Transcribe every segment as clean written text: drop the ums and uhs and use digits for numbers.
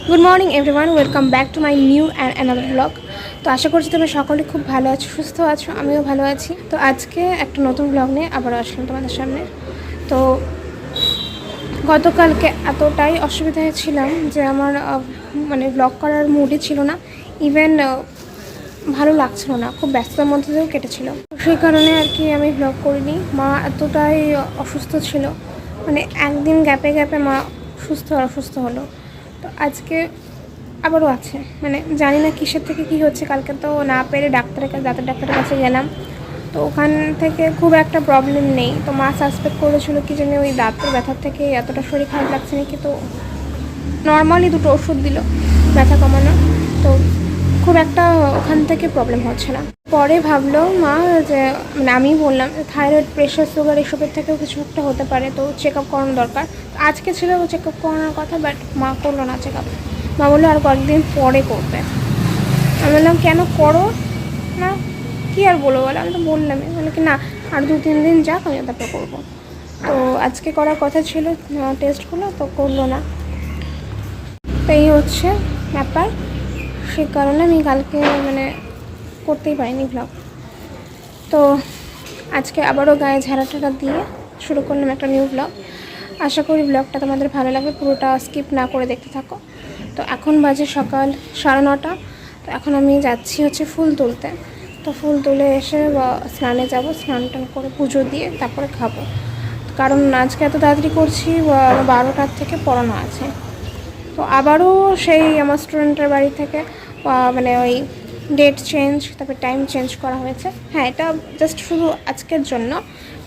Good morning everyone, welcome back to my new and another blog. তো আশা করছি তোমরা সকলে খুব ভালো আছো, সুস্থ আছো, আমিও ভালো আছি। তো আজকে একটা নতুন ব্লগ নিয়ে আবারও আসলাম তোমাদের সামনে। তো গতকালকে এতটাই অসুবিধায় ছিলাম যে আমার ব্লগ করার মুডই ছিল না, ইভেন ভালো লাগছিল না, খুব ব্যস্ততার মধ্যে দিয়েও কেটেছিল। সেই কারণে আর কি আমি ব্লগ করিনি। মা এতটাই অসুস্থ ছিল, একদিন গ্যাপে গ্যাপে মা অসুস্থ হলো। তো আজকে আবারও আছে, জানি না কিসের থেকে কি হচ্ছে। কালকে তো না পেরে দাঁতের ডাক্তারের কাছে গেলাম, তো ওখান থেকে খুব একটা প্রবলেম নেই। তো মা সাসপেক্ট করেছিল কি জানি ওই দাঁতের ব্যথার থেকে এতটা শরীর খারাপ লাগছে নাকি। তো নর্মালি 2টো ওষুধ দিল ব্যথা কমানোর, তো খুব একটা ওখান থেকে প্রবলেম হচ্ছে না। পরে ভাবলো মা যে আমি বললাম থাইরয়েড, প্রেশার, সুগার এসবের থেকেও কিছু একটা হতে পারে, তো চেক আপ করানো দরকার। আজকে ছিল চেক আপ করানোর কথা, বাট মা করলো না চেক আপ। মা বললো আর কয়েকদিন পরে করবে। আমি বললাম কেন করো না, কী আর বলো বলো, আমি তো বললামই। বলে কি না, আর 2-3 দিন যাক, আমি তারপর করবো। তো আজকে করার কথা ছিল টেস্টগুলো, তো করলো না। তো এই হচ্ছে ব্যাপার। সে কারণে আমি কালকে করতেই পারিনি ব্লগ। তো আজকে আবারও গায়ে ঝাড়া দিয়ে শুরু করলাম একটা নিউ ব্লগ। আশা করি ব্লগটা তোমাদের ভালো লাগবে, পুরোটা স্কিপ না করে দেখতে থাকো। তো এখন বাজে সকাল 9:30। তো এখন আমি যাচ্ছি ফুল তুলতে। তো ফুল তুলে এসে স্নানে যাব, স্নান টান করে পুজো দিয়ে তারপরে খাবো। কারণ আজকে এত তাড়াতাড়ি করছি, 12টার থেকে পড়ানো আছে। তো আবারও সেই আমার স্টুডেন্টের বাড়ি থেকে ওই ডেট চেঞ্জ, তারপরে টাইম চেঞ্জ করা হয়েছে। হ্যাঁ, এটা জাস্ট শুধু আজকের জন্য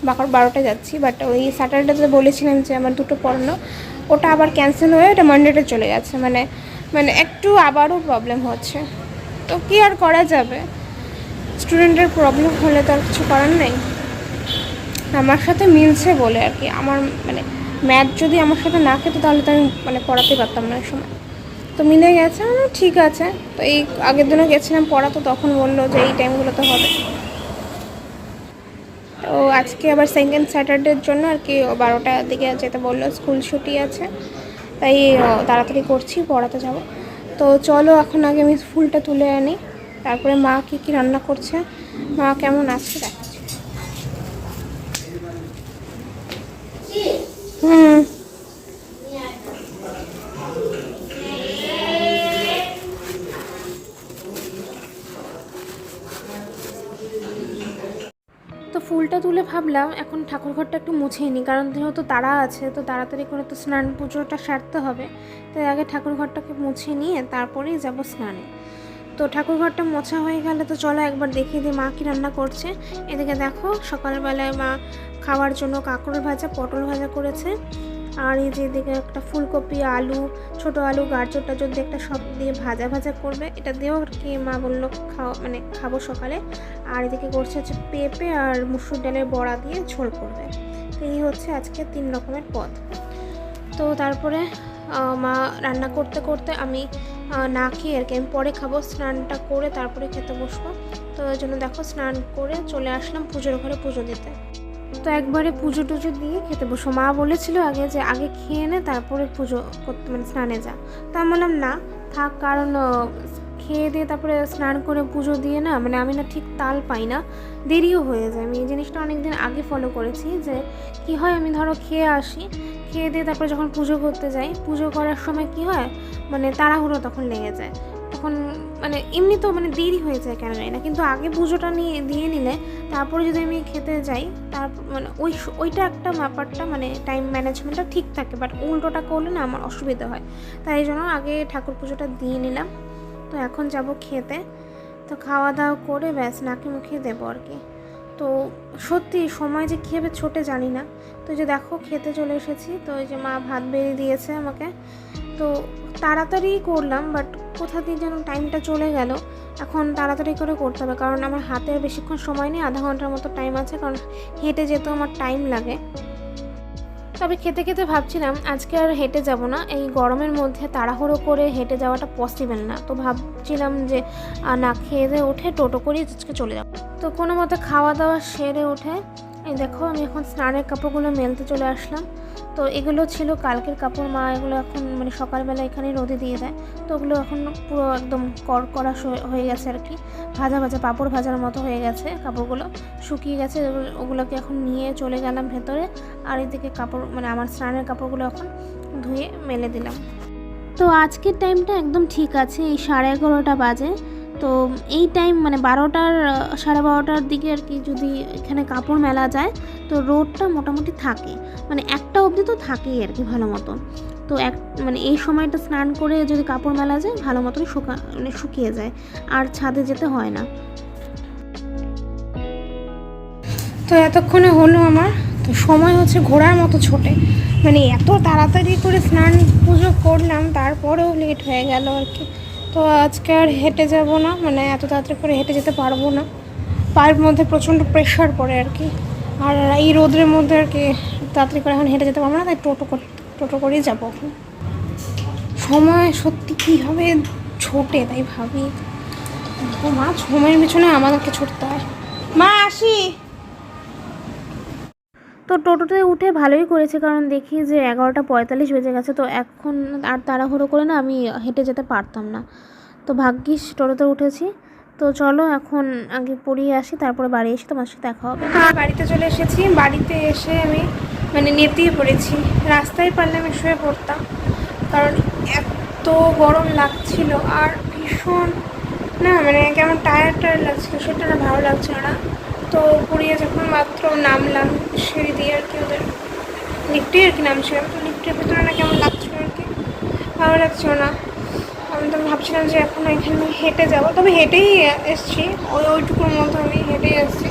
12টায় যাচ্ছি, বাট ওই স্যাটারডেতে বলেছিলাম যে আমার 2টো পড়ানো, ওটা আবার ক্যান্সেল হয়ে ওটা মানডেতে চলে গেছে। একটু আবারও প্রবলেম হচ্ছে। তো কী আর করা যাবে, স্টুডেন্টের প্রবলেম হলে তো আর কিছু করার নেই। আমার সাথে মিলছে বলে আর কি, আমার ম্যাথ যদি আমার সাথে না খেতো তাহলে তো আমি পড়াতে পারতাম না সময়। তো মিলে গেছে, ঠিক আছে। তো এই আগের দিনও গেছিলাম পড়া, তো তখন বললো যে এই টাইমগুলো তো হবে। তো আজকে আবার সেকেন্ড স্যাটারডের জন্য আর কি 12টার দিকে যেতে বললো, স্কুল ছুটি আছে, তাই তাড়াতাড়ি করছি, পড়াতে যাব। তো চলো এখন আগে আমি ফুলটা তুলে আনি, তারপরে মা কী রান্না করছে, মা কেমন আছে দেখাচ্ছি। তো ফুলটা তুলে ভাবলাম এখন ঠাকুরঘরটা একটু মুছেই নিই, কারণ যেহেতু তারা আছে, তো তাড়াতাড়ি করে তো স্নান পুজোটা সারতে হবে। তাই আগে ঠাকুরঘরটাকে মুছে নিয়ে তারপরেই যাব স্নানে। তো ঠাকুরঘরটা মোছা হয়ে গেলে তো চলো একবার দেখিয়ে দিই মা কী রান্না করছে। এদিকে দেখো সকালবেলায় মা খাওয়ার জন্য কাঁকরোল ভাজা, পটল ভাজা করেছে। আর এই যে এদিকে একটা ফুলকপি, আলু, ছোটো আলু, গাজর টাজর দিয়ে একটা সব দিয়ে ভাজা করবে। এটা দিয়েও আর কি মা বললো খাবো সকালে। আর এদিকে করছে পেঁপে আর মুসুর ডালের বড়া দিয়ে ঝোল করবে। তো এই হচ্ছে আজকে 3 রকমের পদ। তো তারপরে মা রান্না করতে করতে আমি না খেয়ে আর কি আমি পরে খাবো, স্নানটা করে তারপরে খেতে বসবো। তো ওই জন্য দেখো স্নান করে চলে আসলাম পুজোর ঘরে পুজো দিতে। তো একবারে পুজো টুজো দিয়ে খেতে বসো। মা বলেছিল আগে যে আগে খেয়ে নে তারপরে পুজো করতে, স্নানে যা। তা আমি বললাম না থাক, কারণ খেয়ে দিয়ে তারপরে স্নান করে পুজো দিয়ে না আমি না ঠিক তাল পাই না, দেরিও হয়ে যায়। আমি এই জিনিসটা অনেক দিন আগে ফলো করেছি যে কি হয়, আমি ধরো খেয়ে আসি, খেয়ে দিয়ে তারপরে যখন পুজো করতে যাই, পুজো করার সময় কি হয় তাড়াহুড়ো তখন লেগে যায়, তখন এমনি তো দেরি হয়ে যায় কেন জানি না। কিন্তু আগে পুজোটা দিয়ে নিলে তারপরে যদি আমি খেতে যাই, তারপর ওইটা একটা ব্যাপারটা টাইম ম্যানেজমেন্টটা ঠিক থাকে। বাট উল্টোটা করলে না আমার অসুবিধা হয়, তাই এই জন্য আগে ঠাকুর পুজোটা দিয়ে নিলাম। তো এখন যাব খেতে। তো খাওয়া দাওয়া করে ব্যাস নাকে মুখে দেবো আর কি। তো সত্যি সময় যে কীভাবে ছোটে জানি না। তো যে দেখো খেতে চলে এসেছি। তো ওই যে মা ভাত বেড়ে দিয়েছে আমাকে, তো তাড়াতাড়ি করলাম, বাট কোথা দিয়ে যেন টাইমটা চলে গেল। এখন তাড়াতাড়ি করে করতে হবে, কারণ আমার হাতে আর বেশিক্ষণ সময় নেই, আধা ঘন্টার মতো টাইম আছে, কারণ হেঁটে যেতেও আমার টাইম লাগে। তবে খেতে খেতে ভাবছিলাম আজকে আর হেঁটে যাব না, এই গরমের মধ্যে তাড়াহুড়ো করে হেঁটে যাওয়াটা পসিবল না। তো ভাবছিলাম যে না খেয়ে দিয়ে উঠে টোটো করেই আজকে চলে যাব। তো কোনো মতো খাওয়া দাওয়া সেরে উঠে এই দেখো আমি এখন স্নানের কাপড়গুলো মেলতে চলে আসলাম। তো এগুলো ছিল কালকের কাপড়, মা এগুলো এখন মানে সকালবেলা এখানে রোদে দিয়ে দেয়। তো ওগুলো এখন পুরো একদম কড়কড়া হয়ে গেছে আর কি, ভাজা ভাজা পাঁপড় ভাজার মতো হয়ে গেছে, কাপড়গুলো শুকিয়ে গেছে। ওগুলোকে এখন নিয়ে চলে গেলাম ভেতরে, আর এদিকে কাপড় মানে আমার স্নানের কাপড়গুলো এখন ধুয়ে মেলে দিলাম। তো আজকের টাইমটা একদম ঠিক আছে, এই 11:30 বাজে। তো এই টাইম মানে 12টার 12:30টার দিকে আর কি যদি এখানে কাপড় মেলা যায় তো রোদটা মোটামুটি থাকে, মানে 1টা অবধি তো থাকেই আর কি ভালো মতো। তো মানে এই সময়টা স্নান করে যদি কাপড় মেলা যায় ভালো মতন মানে শুকিয়ে যায়, আর ছাদে যেতে হয় না। তো এতক্ষণে হলো আমার, তো সময় হচ্ছে ঘোড়ার মতো ছোটে, মানে এত তাড়াতাড়ি করে স্নান পুজো করলাম তারপরেও লেট হয়ে গেল আর কি। তো আজকে আর হেঁটে যাব না, মানে এত তাড়াতাড়ি করে হেঁটে যেতে পারবো না, পায়ের মধ্যে প্রচণ্ড প্রেশার পড়ে আর কি। আর এই রোদের মধ্যে আর কি তাড়াতাড়ি করে এখন হেঁটে যেতে পারবো না, তাই টোটো করেই যাবো এখন। সময় সত্যি কীভাবে ছোটে তাই ভাবি, মা সময়ের পিছনে আমাদেরকে ছুটতে হয়। মা আসি। তো টোটোতে উঠে ভালোই করেছে, কারণ দেখি যে 11:45 বেজে গেছে। তো এখন আর তাড়াহুড়ো করে না আমি হেঁটে যেতে পারতাম না, তো ভাগ্যিস টোটোতে উঠেছি। তো চলো এখন আগে পড়িয়ে আসি, তারপরে বাড়ি এসে তোমার সাথে দেখা হবে। হ্যাঁ, বাড়িতে চলে এসেছি। বাড়িতে এসে আমি মানে নেতিয়ে পড়েছি, রাস্তায় পারলে আমি শুয়ে পড়তাম, কারণ এত গরম লাগছিল আর ভীষণ না মানে কেমন টায়ার্ড লাগছিলো, সেটা না ভালো লাগছিল না। তো পড়িয়ে যখন মাত্র নামলাম সিঁড়ি দিয়ে আর কি, ওদের লিফটে আর কি নামছিলাম, তো লিফটের ভেতরে না কেমন লাগছিলো আর কি, ভালো লাগছিল না। আমি তো ভাবছিলাম যে এখন এখানে হেঁটে যাবো, তবে হেঁটেই এসছি, ওইটুকুর মতো আমি হেঁটেই এসেছি।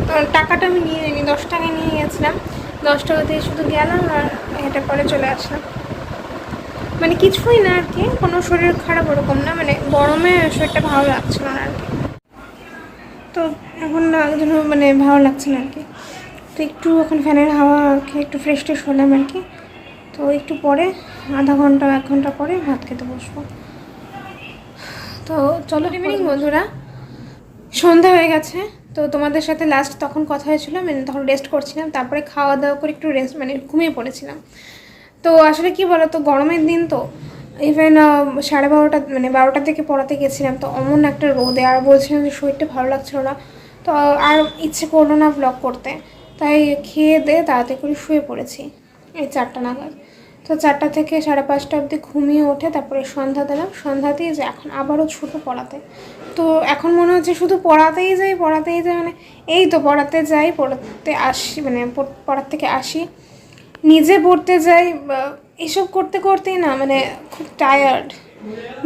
তো টাকাটা আমি নিয়ে নিই, 10 টাকা নিয়ে গেছিলাম, 10 টাকা দিয়ে শুধু গেলাম আর হেঁটে পরে চলে আসলাম। মানে কিছুই না আর কি, কোনো শরীর খারাপ ওরকম না, মানে গরমে শরীরটা ভালো লাগছিল না আর কি। তো এখন না যেন মানে ভালো লাগছে না আর কি। তো একটু এখন ফ্যানের হাওয়া খেয়ে একটু ফ্রেশ হলাম আর কি। তো একটু পরে আধা ঘন্টা 1 ঘন্টা পরে ভাত খেতে বসবো। তো চলো ইভিনিং বন্ধুরা, সন্ধ্যা হয়ে গেছে। তো তোমাদের সাথে লাস্ট তখন কথা হয়েছিল, মানে তখন রেস্ট করছিলাম, তারপরে খাওয়া দাওয়া করে একটু রেস্ট মানে ঘুমিয়ে পড়েছিলাম। তো আসলে কি বলো তো, গরমের দিন তো, ইভেন 12:30 মানে 12টার দিকে পড়াতে গেছিলাম, তো অমন একটা রোদে আর বলছিলাম যে শরীরটা ভালো লাগছিল না, তো আর ইচ্ছে করলো না ব্লগ করতে, তাই খেয়ে দিয়ে তাড়াতাড়ি করে শুয়ে পড়েছি এই 4টা নাগাদ। তো 4টা থেকে 5:30 অবধি ঘুমিয়ে ওঠে, তারপরে সন্ধ্যা দিলাম, সন্ধ্যা দিয়ে যে এখন আবারও ছুটো পড়াতে। তো এখন মনে হচ্ছে শুধু পড়াতেই যাই মানে এই তো পড়াতে যাই, পড়াতে আসি, মানে পড়ার থেকে আসি, নিজে পড়তে যাই, এসব করতে করতেই না মানে খুব টায়ার্ড,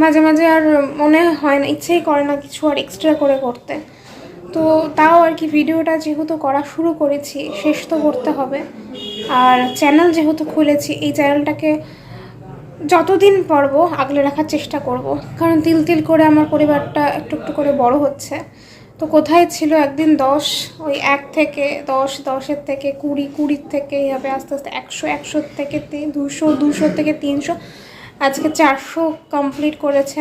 মাঝে মাঝে আর মনে হয় না, ইচ্ছেই করে না কিছু আর এক্সট্রা করে করতে। তো তাও আর কি ভিডিওটা যেহেতু করা শুরু করেছি শেষ তো করতে হবে, আর চ্যানেল যেহেতু খুলেছি এই চ্যানেলটাকে যতদিন পারবো আগলে রাখার চেষ্টা করব, কারণ তিল তিল করে আমার পরিবারটা একটু একটু করে বড় হচ্ছে। তো কোথায় ছিল একদিন 10, ওই 1 থেকে 10, 10-এর থেকে 20, 20 থেকে এইভাবে আস্তে আস্তে 100, 100 থেকে 200, 200 থেকে 300, আজকে 400 কমপ্লিট করেছে,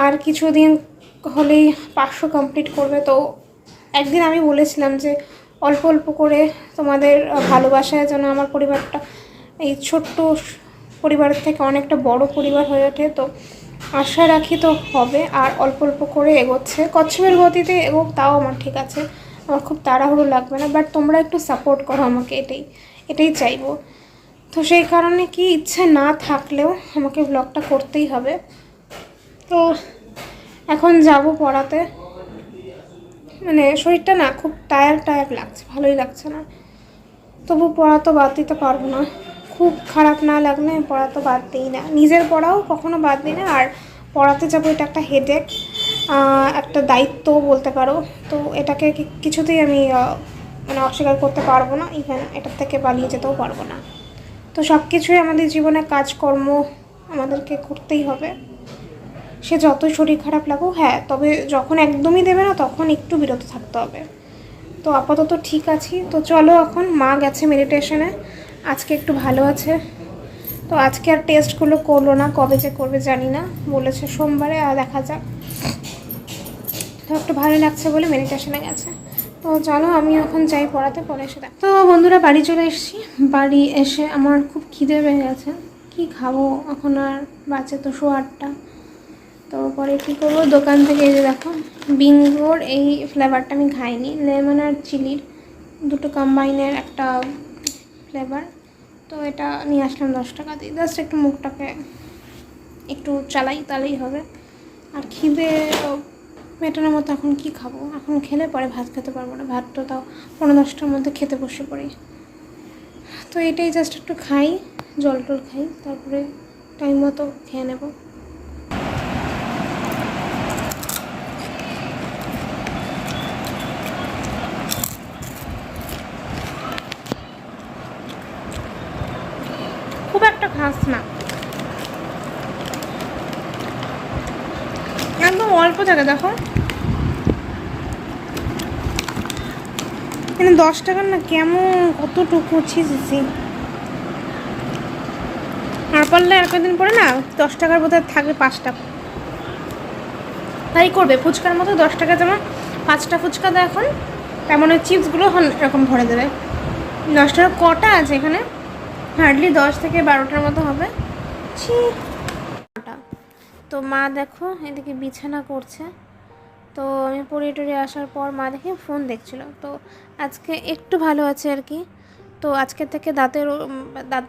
আর কিছুদিন হলেই 500 কমপ্লিট করবে। তো একদিন আমি বলেছিলাম যে অল্প অল্প করে তোমাদের ভালোবাসায় যেন আমার পরিবারটা এই ছোট্ট পরিবারের থেকে অনেকটা বড় পরিবার হয়ে ওঠে। তো আশা রাখি তো হবে, আর অল্প অল্প করে এগোচ্ছে, কচ্ছপের গতিতে এগোক তাও আমার ঠিক আছে, আমার খুব তাড়াহুড়ো লাগবে না, বাট তোমরা একটু সাপোর্ট করো আমাকে, এটাই চাইবো। তো সেই কারণে কি ইচ্ছে না থাকলেও আমাকে ব্লগটা করতেই হবে। তো এখন যাব পড়াতে, মানে শরীরটা না খুব টায়ার্ড লাগছে, ভালোই লাগছে না, তবু পড়া তো বাদ দিতে পারবো না, খুব খারাপ না লাগলে পড়া তো বাদ দিই না, নিজের পড়াও কখনো বাদ দিই না, আর পড়াতে যাবো এটা একটা হেডেক, একটা দায়িত্ব বলতে পারো। তো এটাকে কিছুতেই আমি মানে অস্বীকার করতে পারবো না, ইভেন এটার থেকে পালিয়ে যেতেও পারবো না। তো সব কিছুই আমাদের জীবনে কাজকর্ম আমাদেরকে করতেই হবে, সে যতই শরীর খারাপ লাগুক। হ্যাঁ, তবে যখন একদমই দেবে না তখন একটু বিরত থাকতে হবে। তো আপাতত ঠিক আছি। তো চলো, এখন মা গেছে মেডিটেশনে, আজকে একটু ভালো আছে। তো আজকে আর টেস্টগুলো করলো না, কবে যে করবে জানি না, বলেছে সোমবারে, আর দেখা যাক। তো একটু ভালো লাগছে বলে মেডিটেশনে গেছে। তো চলো আমি এখন যাই পড়াতে, পরে এসে দেখ। তো বন্ধুরা বাড়ি চলে এসেছি। বাড়ি এসে আমার খুব খিদে পেয়ে গেছে, কি খাবো এখন, আর বাজে তো 8:30। তো পরে কী করবো, দোকান থেকে এই যে দেখো বিঙ্গোর এই ফ্লেভারটা আমি খাইনি, লেমন আর চিলির দুটো কম্বাইনের একটা ফ্লেভার। তো এটা নিয়ে আসলাম 10 টাকা দিয়ে, জাস্ট একটু মুখটাকে একটু চালাই তাহলেই হবে। আর খিদে মেটানোর মতো এখন কি খাবো, এখন খেলে পরে ভাত খেতে পারবো না, ভাত তো তাও 9-10টার মধ্যে খেতে বসে পড়ি। তো এটাই জাস্ট একটু খাই, জল টল খাই, তারপরে টাইম মতো খেয়ে নেব। খুব একটা খাস না, একদম অল্প থাকে। দেখো এখানে 10 টাকার না কেমন কতটুকু ছিঁচেছি, আর পারলে আর কয়েকদিন পরে না 10 টাকার বোধহয় থাকবে 5টা। তাই করবে, ফুচকার মতো 10 টাকা যেমন 5টা ফুচকা দেয় এখন, তেমন ওই চিপসগুলো এরকম ভরে দেবে। 10 টাকা কটা আছে এখানে, হার্ডলি 10 থেকে 12টার মতো হবে। তো মা দেখো এদিকে বিছানা করছে। তো আমি পড়িয়ে টড়িয়ে আসার পর মা দেখে ফোন দেখছিল। তো আজকে একটু ভালো আছে আর কি। তো আজকে থেকে দাঁত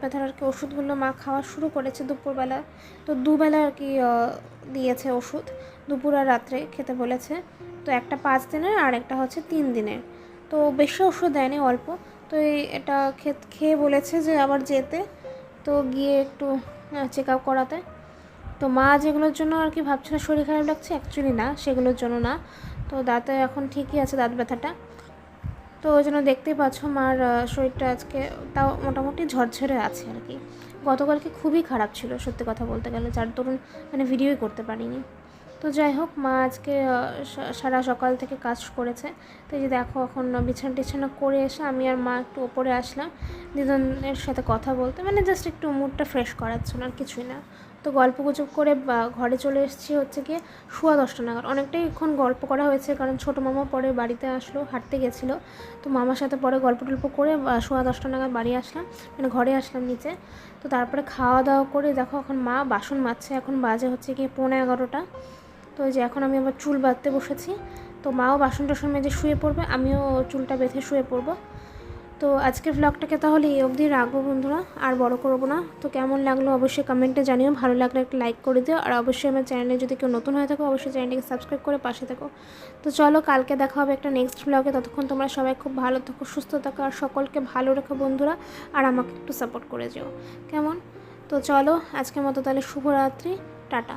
ব্যথার আর কি ওষুধগুলো মা খাওয়া শুরু করেছে দুপুরবেলা। তো দুবেলা আর কি দিয়েছে ওষুধ, দুপুর আর রাত্রে খেতে বলেছে। তো একটা 5 দিনের আর একটা হচ্ছে 3 দিনের। তো বেশি ওষুধ দেয়নি, অল্প। তো এটা খেয়ে বলেছে যে আবার যেতে, তো গিয়ে একটু চেক আপ করাতে। তো মা যেগুলোর জন্য আর কি ভাবছিল শরীর খারাপ লাগছে, অ্যাকচুয়ালি না, সেগুলোর জন্য না। তো দাঁতে এখন ঠিকই আছে দাঁত ব্যথাটা। তো ওই জন্য দেখতেই পাচ্ছ মার শরীরটা আজকে তাও মোটামুটি ঝরঝরে আছে আর কি। গতকালকে খুবই খারাপ ছিল সত্যি কথা বলতে গেলে, যার দরুন মানে ভিডিওই করতে পারিনি। তো যাই হোক, মা আজকে সারা সকাল থেকে কাজ করেছে। তো এই যে দেখো এখন বিছানা টিছানা করে এসে আমি আর মা একটু ওপরে আসলাম দুজনের সাথে কথা বলতে, মানে জাস্ট একটু মুডটা ফ্রেশ করার জন্য, আর কিছুই না। তো গল্প গুজব করে ঘরে চলে এসেছি হচ্ছে গিয়ে 10:15 নাগাদ। অনেকটাই এখন গল্প করা হয়েছে, কারণ ছোটো মামা পরে বাড়িতে আসলো, হাঁটতে গেছিলো। তো মামার সাথে পরে গল্প টল্প করে 10:15 নাগাদ বাড়ি আসলাম, মানে ঘরে আসলাম নিচে। তো তারপরে খাওয়া দাওয়া করে দেখো এখন মা বাসন মাজছে, এখন বাজে হচ্ছে গিয়ে 11:15। তো এই যে এখন আমি আবার চুল বাঁধতে বসেছি। তো মাও বাসন টাসন মেজে শুয়ে পড়বে, আমিও চুলটা বেঁধে শুয়ে পড়বো। তো আজকের ভ্লগটাকে তাহলে এই অবধি রাখবো বন্ধুরা, আর বড় করবো না। তো কেমন লাগলো অবশ্যই কমেন্টে জানিও, ভালো লাগলে একটা লাইক করে দিও, আর অবশ্যই আমার চ্যানেলে যদি কেউ নতুন হয়ে থাকো অবশ্যই চ্যানেলটিকে সাবস্ক্রাইব করে পাশে থাকো। তো চলো কালকে দেখা হবে একটা নেক্সট ভ্লগে, ততক্ষণ তোমরা সবাই খুব ভালো থাকো, সুস্থ থাকো, আর সকলকে ভালো রেখো বন্ধুরা, আর আমাকে একটু সাপোর্ট করে যেও, কেমন? তো চলো আজকের মতো তাহলে শুভরাত্রি, টাটা।